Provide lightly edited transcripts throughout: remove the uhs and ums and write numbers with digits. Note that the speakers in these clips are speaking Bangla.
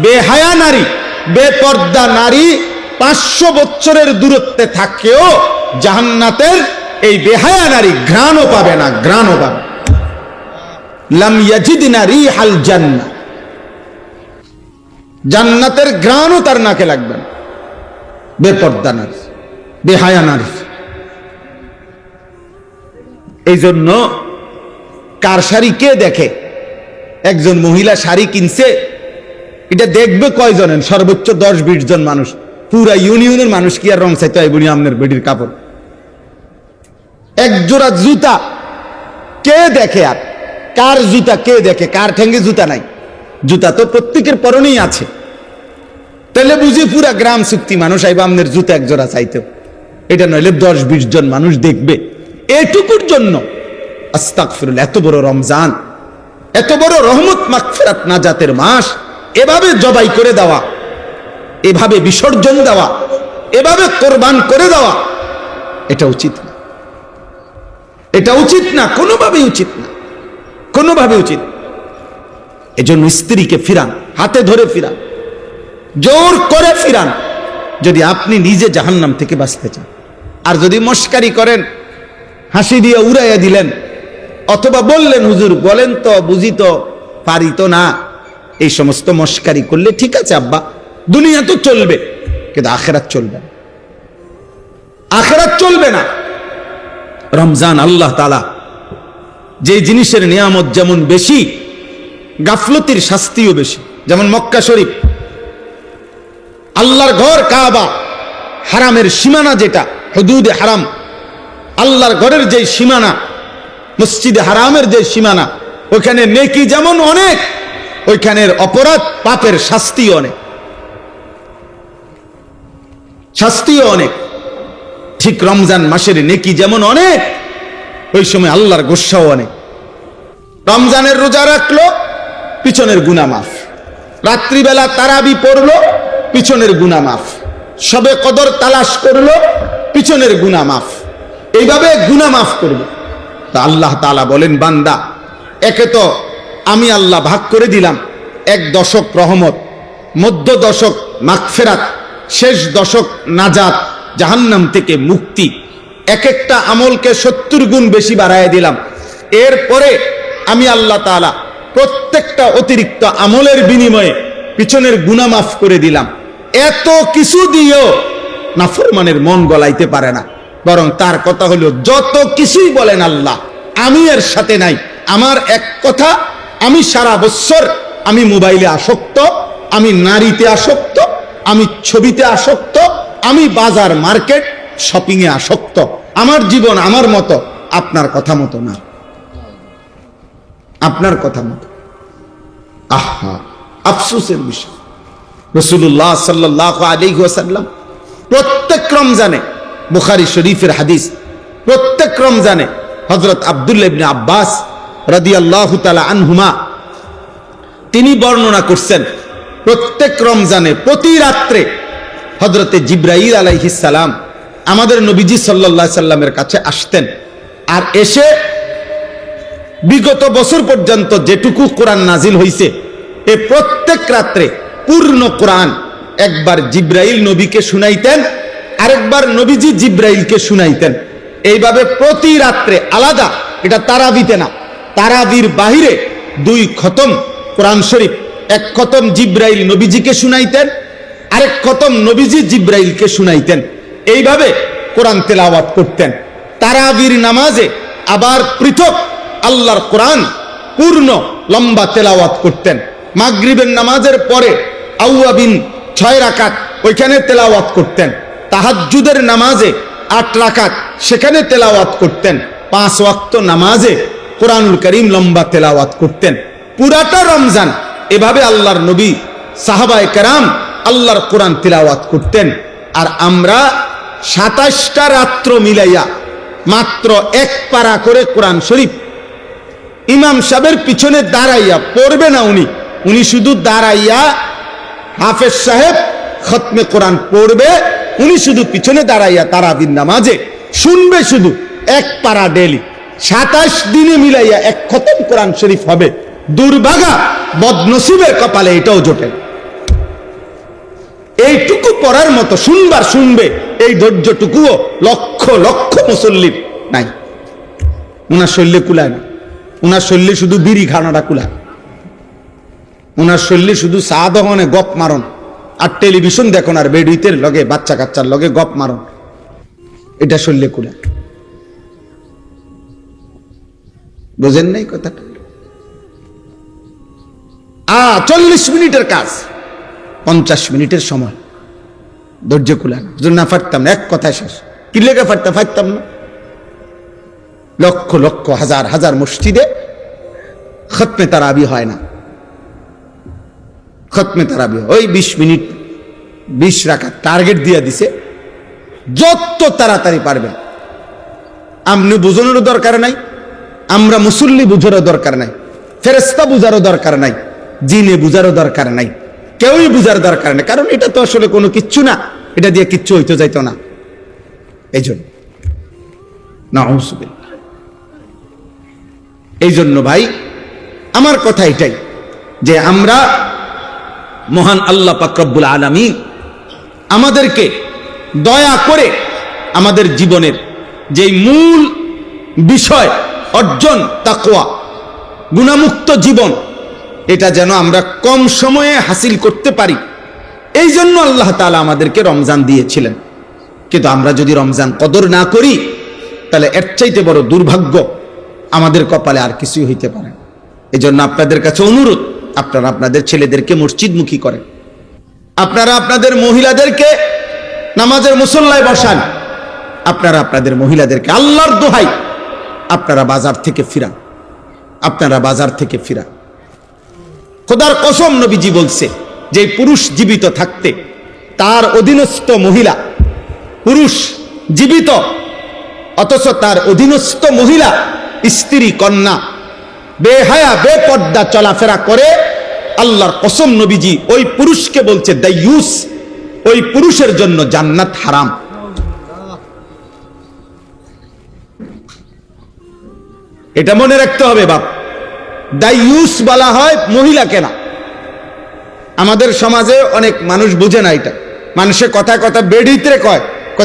বেহায়া নারী, বেপর্দা নারী 500 বছরের দূরত্বে থাকেও জান্নাতের এই বেহায়া নারী ঘ্রাণও পাবে না, ঘ্রাণও পাবে। লাম ইয়াজিদনা রিহাল জান্নাহ, জান্নাতের ঘ্রাণও তার নাকে লাগবে না। বেপর্দা নারী, বেহায়া নারী। এই জন্য কার শাড়ি কে দেখে? একজন মহিলা শাড়ি কিনছে, এটা দেখবে কয়জনের? সর্বোচ্চ 10-20 জন মানুষ। পুরা ইউনিয়নের মানুষ কি আর রং চাইতে হয় বলি আপনার বেডির কাপড়? এক জোড়া জুতা কে দেখে? আর কার জুতা কে দেখে? কার ঠেঙ্গে জুতা নাই? জুতা তো প্রত্যেকের পরনেই আছে। তাহলে বুঝি পুরা গ্রাম চুক্তি মানুষ আইবা আপনার জুতা এক জোড়া চাইতে। এটা নইলে 10-20 জন মানুষ দেখবে। এটুকুর জন্য আস্তাগফিরুল্লাহ, এত বড় রমজান, এত বড় রহমত মাগফিরাত নাজাতের মাস, এভাবে জবাই করে দেওয়া, এভাবে বিসর্জন দেওয়া, এভাবে কোরবান করে দেওয়া, এটা উচিত না। এটা উচিত না, কোনোভাবে উচিত না, কোনোভাবে উচিত। এজন্য স্ত্রীকে ফিরান, হাতে ধরে ফিরান, জোর করে ফিরান, যদি আপনি নিজে জাহান্নাম থেকে বাঁচতে চান। আর যদি মস্কারি করেন, হাসি দিয়ে উড়াইয়া দিলেন, অথবা বললেন হুজুর বলেন তো, বুঝি তো, পারি তো না, এই সমস্ত মস্কারি করলে ঠিক আছে আব্বা, দুনিয়া তো চলবে, কিন্তু আখিরাত চলবে না, আখিরাত চলবে না। রমজান আল্লাহ তাআলা যে জিনিসের নিয়ামত যেমন বেশি, গাফলতির শাস্তিও বেশি। যেমন মক্কা শরীফ, আল্লাহর ঘর কাবা, হারামের সীমানা যেটা, হুদুদে হারাম, আল্লাহর ঘরের যে সীমানা, মসজিদে হারামের যে সীমানা, ওখানে নেকি যেমন অনেক, ওইখানের অপরাধ পাপের শাস্তিও অনেক, শাস্তিও অনেক। ঠিক রমজান মাসের নেকি যেমন অনেক, ওই সময় আল্লাহর গোসাও অনেক। রমজানের রোজা রাখলো, পিছনের গুনাহ মাফ। রাত্রিবেলা তারাবি পড়লো, পিছনের গুনাহ মাফ। শবে কদর তালাশ করলো, পিছনের গুনাহ মাফ। এইভাবে গুনাহ মাফ করবে। তা আল্লাহ তাআলা বলেন, বান্দা, একে তো আমি আল্লাহ ভাগ করে দিলাম 1 দশক রহমত, মধ্য দশক মাগফিরাত, শেষ দশক নাজাত, জাহান্নাম থেকে মুক্তি। এক একটা আমলকে 70 গুণ বেশি বাড়ায় দিলাম। এরপরে আমি আল্লাহ তাআলা প্রত্যেকটা অতিরিক্ত আমলের বিনিময়ে পিছনের গুনাহ মাফ করে দিলাম। এত কিছু দিয়েও নাফরমানের মন গলাইতে পারে না, বরং তার কথা হলো যত কিছুই বলেন আল্লাহ, আমি এর সাথে নাই। আমার এক কথা, আমি সারা বছর আমি মোবাইলে আসক্ত, আমি নারীতে আসক্ত, আমি ছবিতে আসক্ত, আমি বাজার মার্কেট শপিং এ আসক্ত। আমার জীবন আমার মতো, আপনার কথা মতো না, আপনার কথা মতো। আহা, আফসোসের বিষয়। রাসূলুল্লাহ সাল্লাল্লাহু আলাইহি ওয়াসাল্লাম প্রত্যেক রমজানে, বুখারী শরীফের হাদিস, প্রত্যেক রমজানে হযরত আব্দুল্লাহ ইবনে আব্বাস রাদিয়াল্লাহু তাআলা আনহুমা তিনি বর্ণনা করছেন, প্রত্যেক রমজানে প্রতি রাত্রে হযরতে জিবরাইল আলাইহিস সালাম আমাদের নবীজি সাল্লাল্লাহু আলাইহি সাল্লামের কাছে আসতেন। আর এসে বিগত বছর পর্যন্ত যেটুকু কোরআন নাজিল হইছে, এ প্রত্যেক রাত্রে পূর্ণ কোরআন একবার জিবরাইল নবীকে শুনাইতেন, আরেকবার নবীজি জিবরাইলকে শুনাইতেন। এইভাবে প্রতি রাত্রে আলাদা। এটা তারাবিতে না, তারাবির বাহিরে 2 খতম কোরআন শরীফ, 1 খতম জিবরাইল নবীজিকে শুনাইতেন, আরেক খতম নবীজি জিবরাইলকে শুনাইতেন। এইভাবে কোরআন তেলাওয়াত করতেন। তারাবির নামাজে আবার পৃথক আল্লাহর কোরআন পূর্ণ লম্বা তেলাওয়াত করতেন। মাগরিবের নামাজের পরে আউয়াবিন 6 রাকাত, ওইখানে তেলাওয়াত করতেন। তাহাজ্জুদের নামাজে 8 রাকাত, সেখানে তেলাওয়াত করতেন। 5 ওয়াক্ত নামাজে কোরআনুল কারীম লম্বা তেলাওয়াত করতেন। পুরাটা রমজান এভাবে আল্লাহর নবী, সাহাবায়ে কেরাম আল্লাহর কোরআন তেলাওয়াত করতেন। আর আমরা 27টা রাত্র মিলাইয়া মাত্র 1 পারা করে কোরআন শরীফ ইমাম সাহেবের পিছনে দাঁড়াইয়া পড়বে না, উনি শুধু দাঁড়াইয়া, হাফেজ সাহেব খতমে কোরআন পড়বে, উনি শুধু পিছনে দাঁড়াইয়া তারাবির নামাজে শুনবে, শুধু 1 পারা ডেলি। 27 দিনে মিলাইয়া 1 খতম কোরআন শরীফ হবে। দুর্ভাগা বদনসিবের কপালে এটাও জোটে। এইটুকু পড়ার মতো শুনবার শুনবে এই ধৈর্যটুকুও লক্ষ লক্ষ মুসল্লির নাই। উনার শরীরে কুলায় না, উনার শরীরে শুধু বিড়ি খানাটা কুলায়, উনার শরীরে শুধু চা দহনে গপ মারন আর টেলিভিশন দেখুন আর বেডুইতের লগে বাচ্চা কাচ্চার লগে গপ মারন, এটা শরীরে কুলায়। বোঝেন নাই কথাটা? 40 মিনিটের কাজ 50 মিনিটের সময় ধৈর্য কুলায় না। না পারতাম না, এক কথায় শেষ। কি লেগে পারতাম না? লক্ষ লক্ষ হাজার হাজার মসজিদে খতমে তারাবি হয় না। খতমে তারাবি ওই 20 মিনিট 20 রাকাত টার্গেট দিয়ে দিছে, যত তাড়াতাড়ি পারবেন। আপনি বুঝানোর দরকার নাই, আমরা মুসল্লি বুঝারও দরকার নাই, ফেরেশতা বুঝারও দরকার নাই, জিনে বুঝারও দরকার নাই, কেউই বুঝার দরকার নেই। কারণ এটা তো আসলে কোনো কিচ্ছু না, এটা দিয়ে কিচ্ছু হইতে যাইতো না। এই জন্য নাউযুবিল্লাহ। এই জন্য ভাই আমার কথা এটাই যে আমরা মহান আল্লাহ পাক রব্বুল আলামিন আমাদেরকে দয়া করে আমাদের জীবনের যেই মূল বিষয় অর্জন তাকওয়া, গুনাহমুক্ত জীবন, এটা যেন আমরা কম সময়ে হাসিল করতে পারি। এই জন্য আল্লাহ তাআলা আমাদেরকে রমজান দিয়েছিলেন। কিন্তু আমরা যদি রমজান কদর না করি তাহলে এর চাইতে বড় দুর্ভাগ্য আমাদের কপালে আর কিছুই হইতে পারে। এই জন্য আপনাদের কাছে অনুরোধ, আপনারা আপনাদের ছেলেদেরকে মসজিদমুখী করেন, আপনারা আপনাদের মহিলাদেরকে নামাজের মুসল্লায় বসান, আপনারা আপনাদের মহিলাদেরকে আল্লাহর দোহাই আপনারা বাজার থেকে ফিরান, আপনারা বাজার থেকে ফিরান। খোদার কসম নবীজি বলছে যে পুরুষ জীবিত থাকতে তার অধীনস্থ মহিলা, পুরুষ জীবিত অথচ তার অধীনস্থ মহিলা স্ত্রী কন্যা বেহায়া বেপর্দা চলাফেরা করে, আল্লাহর কসম নবীজি ওই পুরুষকে বলছে দাইয়ুস, ওই পুরুষের জন্য জান্নাত হারাম। এটা মনে রাখতে হবে বাপ। দাইয়ুস বলা হয় মহিলাকে না। আমাদের সমাজে অনেক মানুষ বুঝে না এটা, মানুষের কথায় কথা বেড়িতে কয়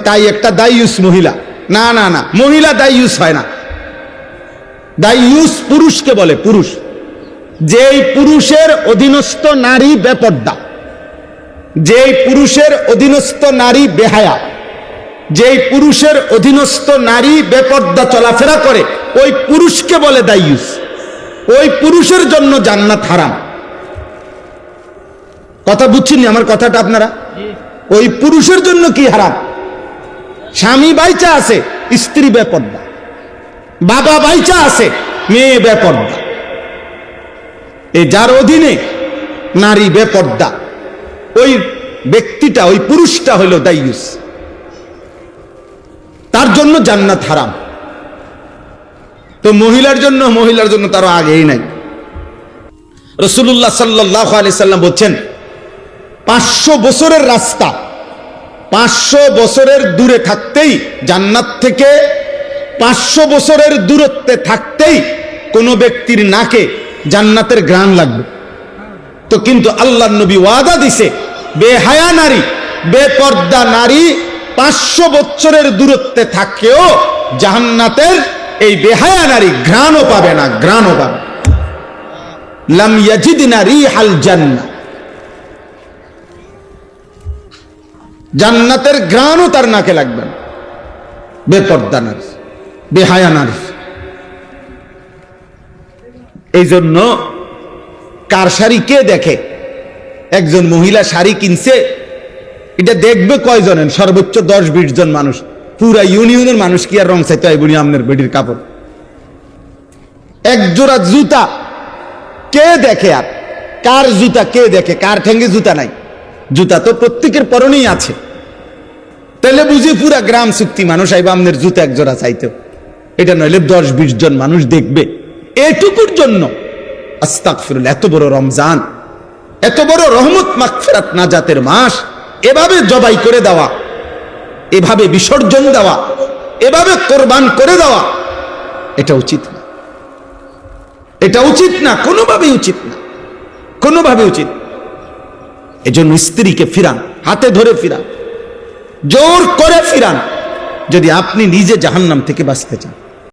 তাই একটা দাইয়ুস মহিলা। না না না, মহিলা দাইয়ুস হয় না। দাইয়ুস পুরুষকে বলে, পুরুষ যেই পুরুষের অধীনস্থ নারী বেপর্দা, যেই পুরুষের অধীনস্থ নারী বেহায়া, যেই পুরুষের অধীনস্থ নারী বেপর্দা চলাফেরা করে, ওই পুরুষকে বলে দাইয়ুস। ওই পুরুষের জন্য জান্নাত হারাম। কথা বুঝছেন আমার কথাটা আপনারা? ওই পুরুষের জন্য কি হারাম? স্বামী বাইচা আছে, স্ত্রী বেপর্দা, বাবা বাইচা আছে, মেয়ে বেপর্দা, এই যার অধীনে নারী বেপর্দা, ওই ব্যক্তিটা, ওই পুরুষটা হলো দাইয়ুস, তার জন্য জান্নাত হারাম। তো মহিলার জন্য তার আগেই নাই। রাসূলুল্লাহ সাল্লাল্লাহু আলাইহি সাল্লাম বলছেন 500 বছরের রাস্তা, 500 বছরের দূরে থাকতেই, জান্নাত থেকে 500 বছরের দূরত্বে থাকতেই কোনো ব্যক্তির নাকে জান্নাতের ঘ্রাণ লাগবে। তো কিন্তু আল্লাহর নবী ওয়াদা দিছে, বেহায়া নারী, বেপর্দা নারী 500 বছরের দূরত্বে থাকেও জান্নাতের এই বেহায়া নারী ঘ্রাণও পাবে না, ঘ্রাণও পাবে। লাম ইয়াজিদনা রিহাল জান্নাহ, জান্নাতের ঘ্রাণও তার নাকে লাগবে না। বেপর্দা নারী, বেহায়া নারী। এই জন্য কার শাড়ি কে দেখে? একজন মহিলা শাড়ি কিনছে, এটা দেখবে কয়জনের? সর্বোচ্চ 10-20 জন মানুষ। পুরা ইউনিয়নের মানুষ কি আর রং চাইতে হয় বুড়ি আমনের বেডির কাপড়? এক জোড়া জুতা কে দেখে? আর কার জুতা কে দেখে? কার ঠেঙ্গে জুতা নাই? জুতা তো প্রত্যেকের পরনেই আছে। তাহলে বুঝি পুরা গ্রাম চুক্তি মানুষ আইবা আমনের জুতা এক জোড়া চাইতেও, এটা নইলে 10-20 জন মানুষ দেখবে। এটুকুর জন্য আস্তাগফিরুল্লাহ, এত বড় রমজান, এত বড় রহমত মাগফিরাত নাজাতের মাস, এভাবে জবাই করে দেওয়া, এভাবে বিসর্জন দেওয়া, এভাবে কোরবান করে দেওয়া, এটা উচিত না। এটা উচিত না, কোনোভাবেই উচিত না, কোনোভাবে উচিত। এজন্য স্ত্রীকে ফিরান, হাতে ধরে ফিরান, জোর করে ফিরান, যদি আপনি নিজে জাহান্নাম থেকে বাঁচতে চান।